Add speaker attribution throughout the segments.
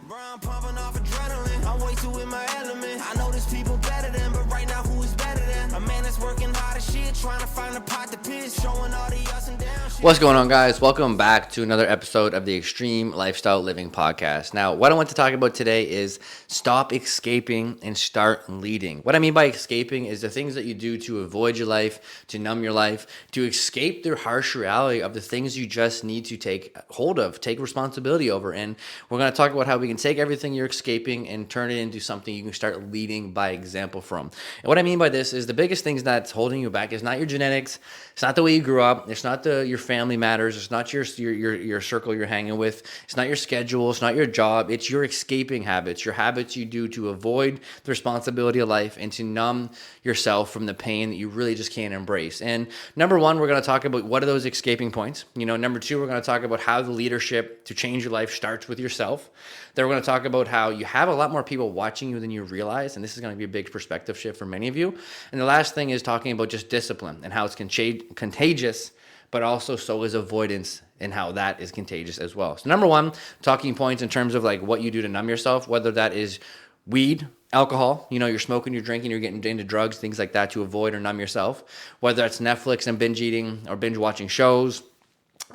Speaker 1: Brown pumping off adrenaline. I'm way too in my element. I know there's people better than, but right now who is better than? A man that's working hard as shit, trying to find a pot to piss, showing all the ups and downs.
Speaker 2: What's going on, guys? Welcome back to another episode of the Extreme Lifestyle Living Podcast. Now, what I want to talk about today is stop escaping and start leading. What I mean by escaping is the things that you do to avoid your life, to numb your life, to escape the harsh reality of the things you just need to take hold of, take responsibility over. And we're going to talk about how we can take everything you're escaping and turn it into something you can start leading by example from. And what I mean by this is the biggest things that's holding you back is not your genetics, it's not the way you grew up, it's not your family matters, it's not your circle you're hanging with, it's not your schedule, it's not your job, it's your escaping habits, your habits you do to avoid the responsibility of life and to numb yourself from the pain that you really just can't embrace. And number one, we're going to talk about what are those escaping points. Number two, we're going to talk about how the leadership to change your life starts with yourself. Then we're going to talk about how you have a lot more people watching you than you realize, and this is going to be a big perspective shift for many of you. And the last thing is talking about just discipline and how it's contagious, but also so is avoidance and how that is contagious as well. So number one, talking points in terms of like what you do to numb yourself, whether that is weed, alcohol, you're smoking, you're drinking, you're getting into drugs, things like that to avoid or numb yourself, whether that's Netflix and binge eating or binge watching shows,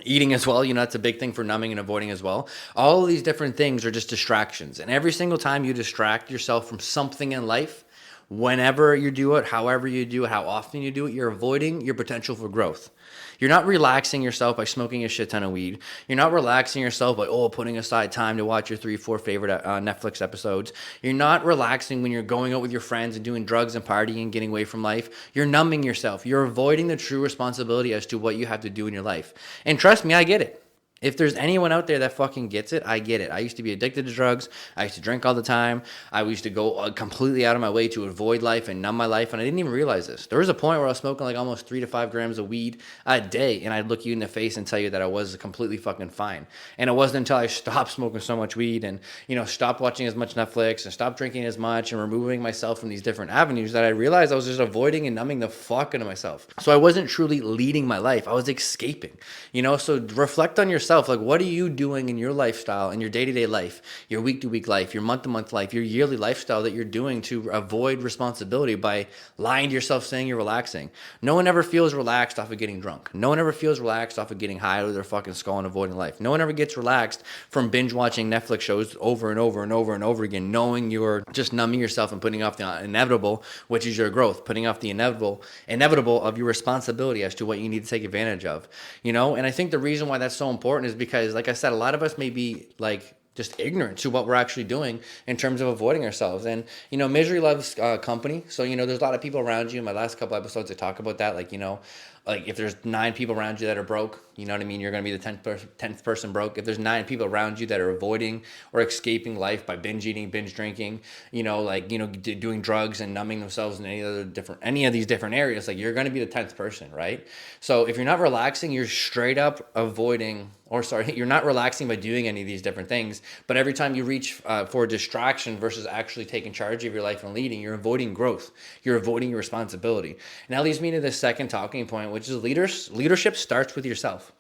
Speaker 2: eating as well, that's a big thing for numbing and avoiding as well. All of these different things are just distractions. And every single time you distract yourself from something in life, whenever you do it, however you do it, how often you do it, you're avoiding your potential for growth. You're not relaxing yourself by smoking a shit ton of weed. You're not relaxing yourself by, putting aside time to watch your 3-4 favorite Netflix episodes. You're not relaxing when you're going out with your friends and doing drugs and partying and getting away from life. You're numbing yourself. You're avoiding the true responsibility as to what you have to do in your life. And trust me, I get it. If there's anyone out there that fucking gets it, I get it. I used to be addicted to drugs. I used to drink all the time. I used to go completely out of my way to avoid life and numb my life, and I didn't even realize this. There was a point where I was smoking like almost 3 to 5 grams of weed a day, and I'd look you in the face and tell you that I was completely fucking fine. And it wasn't until I stopped smoking so much weed and, stopped watching as much Netflix and stopped drinking as much and removing myself from these different avenues that I realized I was just avoiding and numbing the fuck out of myself. So I wasn't truly leading my life. I was escaping, so reflect on yourself. Like, what are you doing in your lifestyle, in your day-to-day life, your week-to-week life, your month-to-month life, your yearly lifestyle that you're doing to avoid responsibility by lying to yourself saying you're relaxing? No one ever feels relaxed off of getting drunk. No one ever feels relaxed off of getting high out of their fucking skull and avoiding life. No one ever gets relaxed from binge watching Netflix shows over and over and over and over again, knowing you're just numbing yourself and putting off the inevitable, which is your growth, putting off the inevitable of your responsibility as to what you need to take advantage of, And I think the reason why that's so important is because, like I said, a lot of us may be like just ignorant to what we're actually doing in terms of avoiding ourselves. And, misery loves company. So, there's a lot of people around you. In my last couple episodes, I talk about that. Like if there's 9 people around you that are broke, you know what I mean? You're going to be the 10th person broke. If there's 9 people around you that are avoiding or escaping life by binge eating, binge drinking, doing drugs and numbing themselves in any of these different areas, like you're going to be the 10th person, right? So if you're not relaxing, you're straight up you're not relaxing by doing any of these different things. But every time you reach for a distraction versus actually taking charge of your life and leading, you're avoiding growth. You're avoiding your responsibility. And that leads me to the second talking point, which is leadership starts with yourself.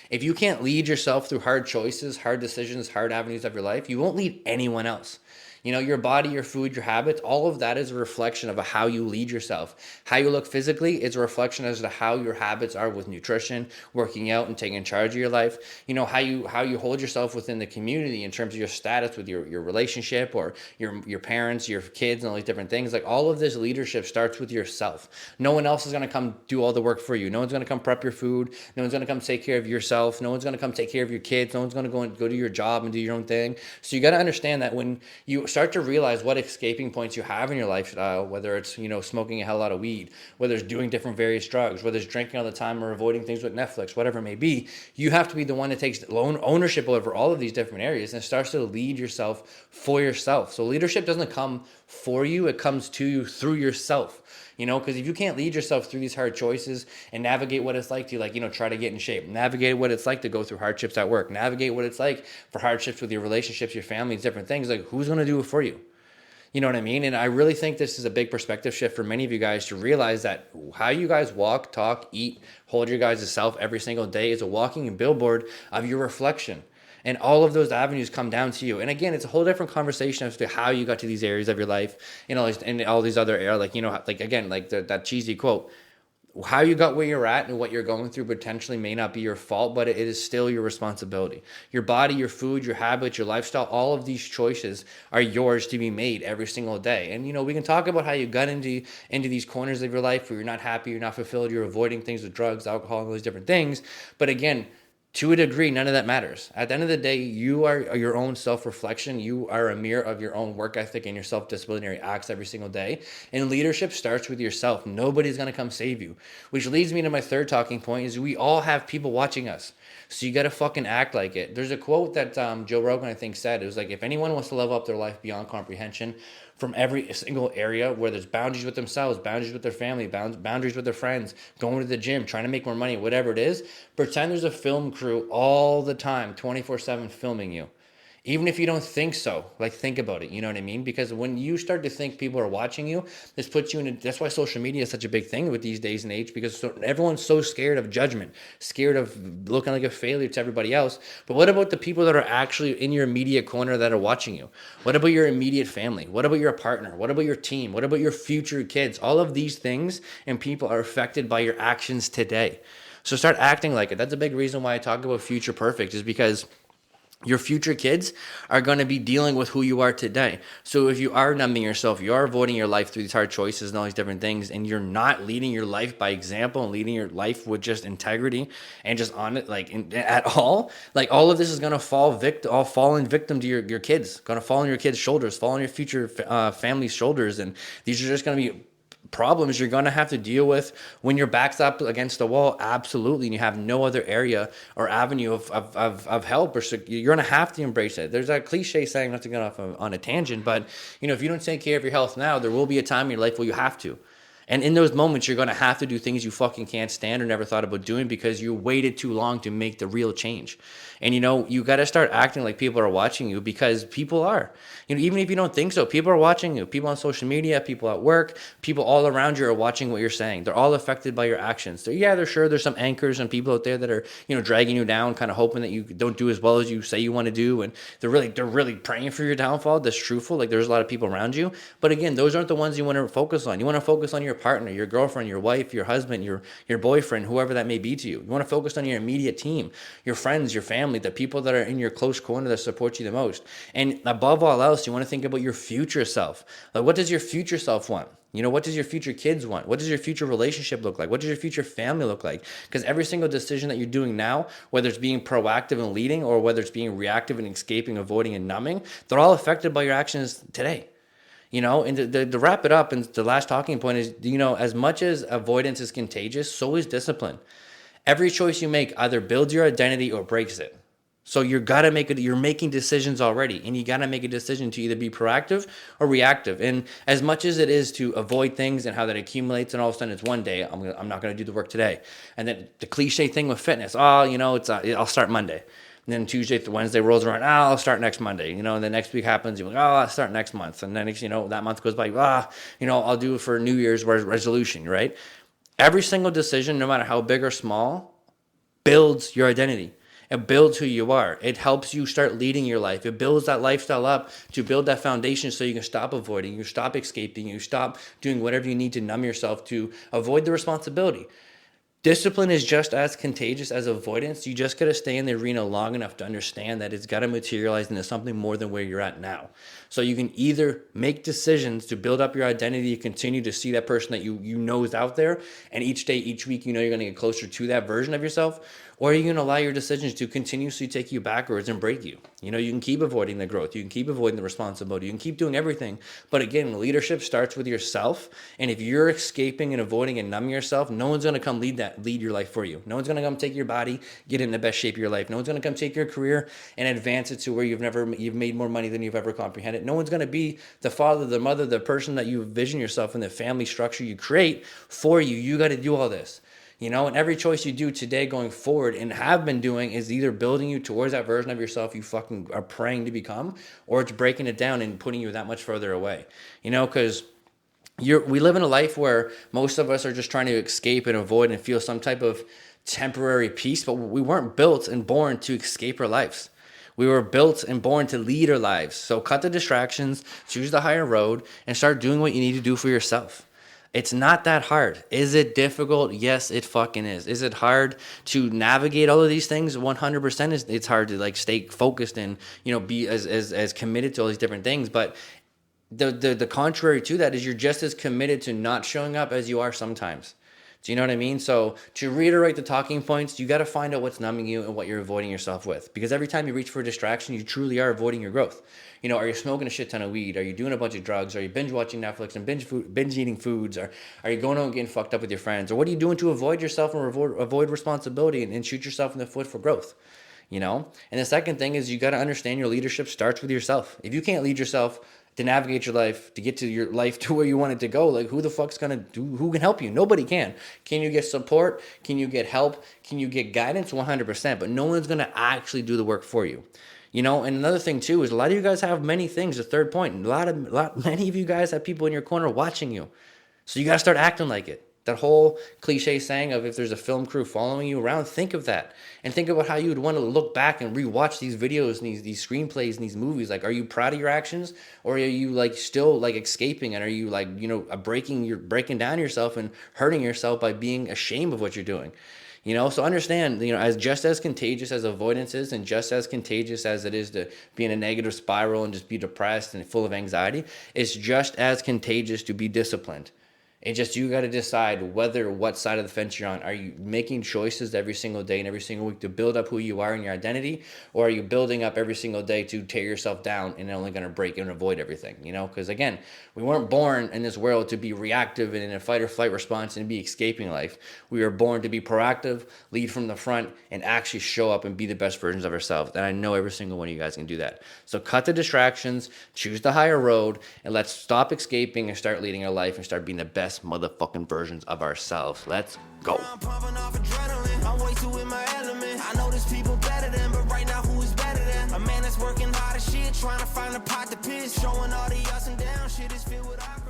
Speaker 2: If you can't lead yourself through hard choices, hard decisions, hard avenues of your life, you won't lead anyone else. Your body, your food, your habits, all of that is a reflection of how you lead yourself. How you look physically is a reflection as to how your habits are with nutrition, working out, and taking charge of your life. How you hold yourself within the community in terms of your status with your relationship or your parents, your kids, and all these different things. Like all of this leadership starts with yourself. No one else is going to come do all the work for you. No one's going to come prep your food. No one's going to come take care of yourself. No one's going to come take care of your kids. No one's going to go do your job and do your own thing. So you got to understand that when you start to realize what escaping points you have in your lifestyle, whether it's, smoking a hell lot of weed, whether it's doing different various drugs, whether it's drinking all the time or avoiding things with Netflix, whatever it may be, you have to be the one that takes ownership over all of these different areas and starts to lead yourself for yourself. So leadership doesn't come for you, it comes to you through yourself. Because if you can't lead yourself through these hard choices and navigate what it's like to, try to get in shape, navigate what it's like to go through hardships at work, navigate what it's like for hardships with your relationships, your family, different things, like who's going to do it for you? You know what I mean? And I really think this is a big perspective shift for many of you guys to realize that how you guys walk, talk, eat, hold your guys' self every single day is a walking billboard of your reflection. And all of those avenues come down to you. And again, it's a whole different conversation as to how you got to these areas of your life, and all these other areas, like again, like that cheesy quote, how you got where you're at and what you're going through potentially may not be your fault, but it is still your responsibility. Your body, your food, your habits, your lifestyle, all of these choices are yours to be made every single day. And, we can talk about how you got into these corners of your life where you're not happy, you're not fulfilled, you're avoiding things with drugs, alcohol, and all these different things. But again, to a degree, none of that matters. At the end of the day, you are your own self-reflection. You are a mirror of your own work ethic and your self-disciplinary acts every single day. And leadership starts with yourself. Nobody's going to come save you. Which leads me to my third talking point is we all have people watching us. So you got to fucking act like it. There's a quote that Joe Rogan, I think, said. It was like, if anyone wants to level up their life beyond comprehension from every single area where there's boundaries with themselves, boundaries with their family, boundaries with their friends, going to the gym, trying to make more money, whatever it is, pretend there's a film crew all the time, 24/7 filming you. Even if you don't think so, like think about it, you know what I mean? Because when you start to think people are watching you, this puts you in that's why social media is such a big thing with these days and age, because everyone's so scared of judgment, scared of looking like a failure to everybody else. But what about the people that are actually in your immediate corner that are watching you? What about your immediate family? What about your partner? What about your team? What about your future kids? All of these things and people are affected by your actions today. So start acting like it. That's a big reason why I talk about future perfect, is because your future kids are going to be dealing with who you are today. So if you are numbing yourself, you are avoiding your life through these hard choices and all these different things, and you're not leading your life by example and leading your life with just integrity and just on it, at all, like all of this is going to fall in victim to your kids, going to fall on your kids' shoulders, fall on your future family's shoulders. And these are just going to be problems you're going to have to deal with when your back's up against the wall. Absolutely. And you have no other area or avenue of help, or you're going to have to embrace it. There's that cliche saying, not to get off on a tangent, but if you don't take care of your health now, there will be a time in your life where you have to. And in those moments, you're going to have to do things you fucking can't stand or never thought about doing because you waited too long to make the real change. And, you got to start acting like people are watching you, because people are. Even if you don't think so, people are watching you. People on social media, people at work, people all around you are watching what you're saying. They're all affected by your actions. So, yeah, there's some anchors and people out there that are, dragging you down, kind of hoping that you don't do as well as you say you want to do. And they're really praying for your downfall. That's truthful. Like, there's a lot of people around you. But again, those aren't the ones you want to focus on. You want to focus on your partner, your girlfriend, your wife, your husband, your boyfriend, whoever that may be to you. You want to focus on your immediate team, your friends, your family, the people that are in your close corner that support you the most. And above all else, you want to think about your future self. Like, what does your future self want? What does your future kids want? What does your future relationship look like? What does your future family look like? Because every single decision that you're doing now, whether it's being proactive and leading or whether it's being reactive and escaping, avoiding and numbing, they're all affected by your actions today. And to wrap it up, and the last talking point is, as much as avoidance is contagious, so is discipline. Every choice you make either builds your identity or breaks it. So you're making decisions already, and you got to make a decision to either be proactive or reactive. And as much as it is to avoid things and how that accumulates, and all of a sudden it's one day, I'm not going to do the work today. And then the cliche thing with fitness, I'll start Monday. And then Tuesday to Wednesday rolls around, I'll start next Monday. And the next week happens, you're like, I'll start next month. And then, that month goes by, I'll do it for New Year's resolution, right? Every single decision, no matter how big or small, builds your identity. It builds who you are. It helps you start leading your life. It builds that lifestyle up to build that foundation so you can stop avoiding, you stop escaping, you stop doing whatever you need to numb yourself to avoid the responsibility. Discipline is just as contagious as avoidance. You just got to stay in the arena long enough to understand that it's got to materialize into something more than where you're at now. So you can either make decisions to build up your identity, continue to see that person that you know is out there, and each day, each week, you're going to get closer to that version of yourself, or are you going to allow your decisions to continuously take you backwards and break you? You can keep avoiding the growth. You can keep avoiding the responsibility. You can keep doing everything. But again, leadership starts with yourself. And if you're escaping and avoiding and numbing yourself, no one's going to come lead your life for you. No one's going to come take your body, get in the best shape of your life. No one's going to come take your career and advance it to where you've made more money than you've ever comprehended. No one's going to be the father, the mother, the person that you envision yourself in, the family structure you create for you. You got to do all this. And every choice you do today going forward and have been doing is either building you towards that version of yourself you fucking are praying to become, or it's breaking it down and putting you that much further away. Because we live in a life where most of us are just trying to escape and avoid and feel some type of temporary peace, but we weren't built and born to escape our lives. We were built and born to lead our lives. So cut the distractions, choose the higher road, and start doing what you need to do for yourself. It's not that hard. Is it difficult? Yes, it fucking is. Is it hard to navigate all of these things? 100% it's hard to like stay focused and, you know, be as committed to all these different things. But the contrary to that is you're just as committed to not showing up as you are sometimes. Do you know what I mean? So to reiterate the talking points, you got to find out what's numbing you and what you're avoiding yourself with. Because every time you reach for a distraction, you truly are avoiding your growth. You know, are you smoking a shit ton of weed? Are you doing a bunch of drugs? Are you binge watching Netflix and binge eating foods? Or are you going out and getting fucked up with your friends? Or what are you doing to avoid yourself and avoid responsibility and shoot yourself in the foot for growth? You know? And the second thing is you got to understand your leadership starts with yourself. If you can't lead yourself to navigate your life, to get to your life to where you want it to go, like who the fuck's gonna do, who can help you? Nobody can. Can you get support? Can you get help? Can you get guidance? 100%, but no one's gonna actually do the work for you. You know, and another thing too is a lot of you guys have many things. The third point, many of you guys have people in your corner watching you. So you gotta start acting like it. That whole cliche saying of if there's a film crew following you around, think of that. And think about how you would want to look back and rewatch these videos and these screenplays and these movies. Like, are you proud of your actions, or are you like still like escaping? And are you like, you know, breaking down yourself and hurting yourself by being ashamed of what you're doing? You know, so understand, you know, as just as contagious as avoidance is, and just as contagious as it is to be in a negative spiral and just be depressed and full of anxiety, it's just as contagious to be disciplined. It's just you got to decide what side of the fence you're on. Are you making choices every single day and every single week to build up who you are and your identity? Or are you building up every single day to tear yourself down and only going to break and avoid everything? You know, because again, we weren't born in this world to be reactive and in a fight or flight response and be escaping life. We were born to be proactive, lead from the front, and actually show up and be the best versions of ourselves. And I know every single one of you guys can do that. So cut the distractions, choose the higher road, and let's stop escaping and start leading our life and start being the best motherfucking versions of ourselves. Let's go.
Speaker 1: I'm pumping off adrenaline. I'm way too in my element. I know there's people better than, but right now who is better than? A man that's working hard as shit, trying to find a pot to piss. Showing all the ups and downs, shit is filled with awkward.